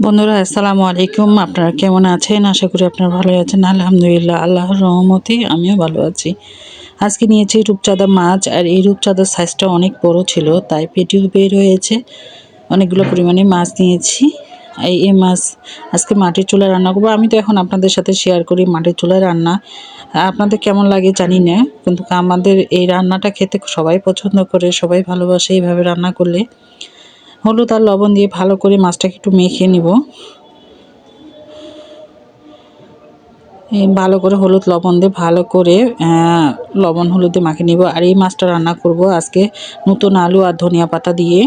বন্ধুরা আসসালামু আলাইকুম। আপনারা কেমন আছেন? আশা করি আপনারা ভালো আছেন। আলহামদুলিল্লাহ, আল্লাহর রহমতে আমিও ভালো আছি। আজকে নিয়েছি রূপচাঁদা মাছ, আর এই রূপচাঁদার সাইজটা অনেক বড় ছিল, তাই পেটিও বের হয়েছে। অনেকগুলো পরিমাণে মাছ নিয়েছি। এই মাছ আজকে মাটির চুলায় রান্না করবো। আমি তো এখন আপনাদের সাথে শেয়ার করি মাটির চুলায় রান্না। আপনাদের কেমন লাগে জানি না, কিন্তু আমাদের এই রান্নাটা খেতে সবাই পছন্দ করে, সবাই ভালোবাসে এইভাবে রান্না করলে। হলুদ আর লবণ দিয়ে ভালো করে মাছটাকে একটু মেখে নিব। ভালো করে হলুদ লবণ দিয়ে ভালো করে লবণ হলুদ দিয়ে মাখিয়ে নিব। আর এই মাছটা রান্না করব আজকে নতুন আলু আর ধনিয়া পাতা দিয়ে।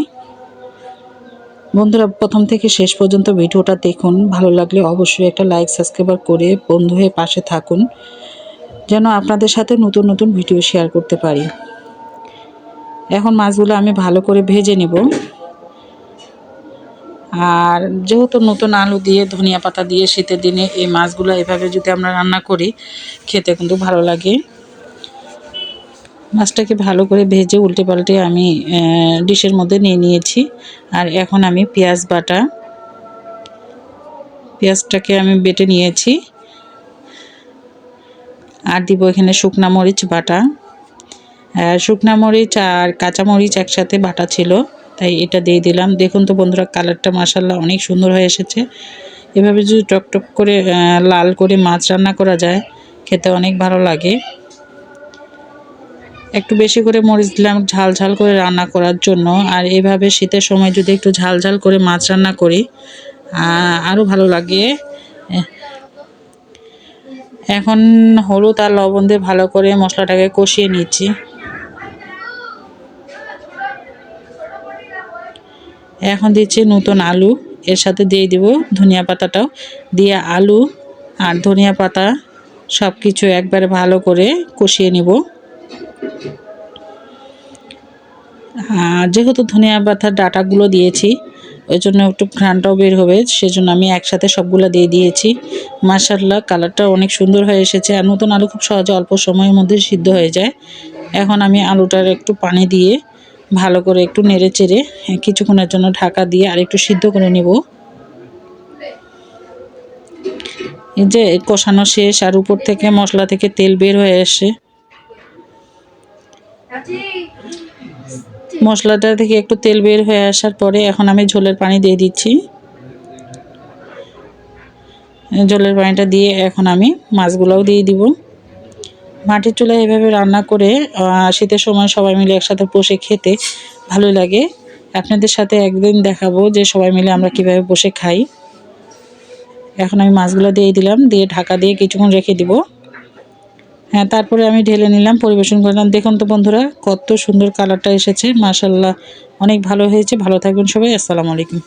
বন্ধুরা প্রথম থেকে শেষ পর্যন্ত ভিডিওটা দেখুন। ভালো লাগলে অবশ্যই একটা লাইক সাবস্ক্রাইব করে বন্ধু হয়ে পাশে থাকুন, যেন আপনাদের সাথে নতুন নতুন ভিডিও শেয়ার করতে পারি। এখন মাছগুলো আমি ভালো করে ভেজে নেব। আর যেহেতু নতুন আলু দিয়ে ধনিয়া পাতা দিয়ে শীতের দিনে এই মাছগুলো এভাবে যদি আমরা রান্না করি, খেতে কিন্তু ভালো লাগে। মাছটাকে ভালো করে ভেজে উল্টে পাল্টে আমি ডিশের মধ্যে নিয়ে নিয়েছি। আর এখন আমি পেঁয়াজটাকে আমি বেটে নিয়েছি। আর দিব এখানে শুকনা মরিচ বাটা। শুকনা মরিচ আর কাঁচা মরিচ একসাথে বাটা ছিল, তাই এটা দিয়ে দিলাম। দেখুন তো বন্ধুরা, কালারটা মাশাআল্লাহ অনেক সুন্দর হয়ে এসেছে। এভাবে যদি টকটক করে লাল করে মাছ রান্না করা যায়, খেতে অনেক ভালো লাগে। একটু বেশি করে মরিচ দিলাম ঝাল ঝাল করে রান্না করার জন্য। আর এইভাবে শীতের সময় যদি একটু ঝাল ঝাল করে মাছ রান্না করি, আরও ভালো লাগে। এখন হলুদ আর লবণ দিয়ে ভালো করে মশলাটাকে কষিয়ে নিচ্ছি। এখন দিচ্ছি নতুন আলু, এর সাথে দিয়ে দিব ধনিয়া পাতাটাও দিয়ে আলু আর ধনিয়া পাতা সব কিছু একবারে ভালো করে কষিয়ে নিব। যেহেতু ধনিয়া পাতার ডাঁটাগুলো দিয়েছি, ওই জন্য একটু ঘ্রাণটাও বের হবে, সেজন্য আমি একসাথে সবগুলো দিয়ে দিয়েছি। মাশাআল্লাহ কালারটা অনেক সুন্দর হয়ে এসেছে। আর নতুন আলু খুব সহজে অল্প সময়ের মধ্যে সিদ্ধ হয়ে যায়। এখন আমি আলুটার একটু পানি দিয়ে ভালো করে একটু নেড়ে চেড়ে কিছুক্ষণের জন্য ঢাকা দিয়ে আর একটু সিদ্ধ করে নেব। এই যে কষানো শেষ, আর উপর থেকে মশলা থেকে তেল বের হয়ে আসে। মশলাটা থেকে একটু তেল বের হয়ে আসার পরে এখন আমি ঝোলের পানি দিয়ে দিচ্ছি। ঝোলের পানিটা দিয়ে এখন আমি মাছগুলোও দিয়ে দিব। মাটির চুলায় এভাবে রান্না করে শীতের সময় সবাই মিলে একসাথে বসে খেতে ভালো লাগে। আপনাদের সাথে একদিন দেখাবো যে সবাই মিলে আমরা কিভাবে বসে খাই। এখন আমি মাছগুলো দিয়ে দিলাম, দিয়ে ঢাকা দিয়ে কিছুক্ষণ রেখে দিব। তারপরে আমি ঢেলে নিলাম, পরিবেশন করলাম। দেখুন তো বন্ধুরা, কত সুন্দর কালারটা এসেছে। মাশাআল্লাহ অনেক ভালো হয়েছে। ভালো থাকবেন সবাই। আসসালামু আলাইকুম।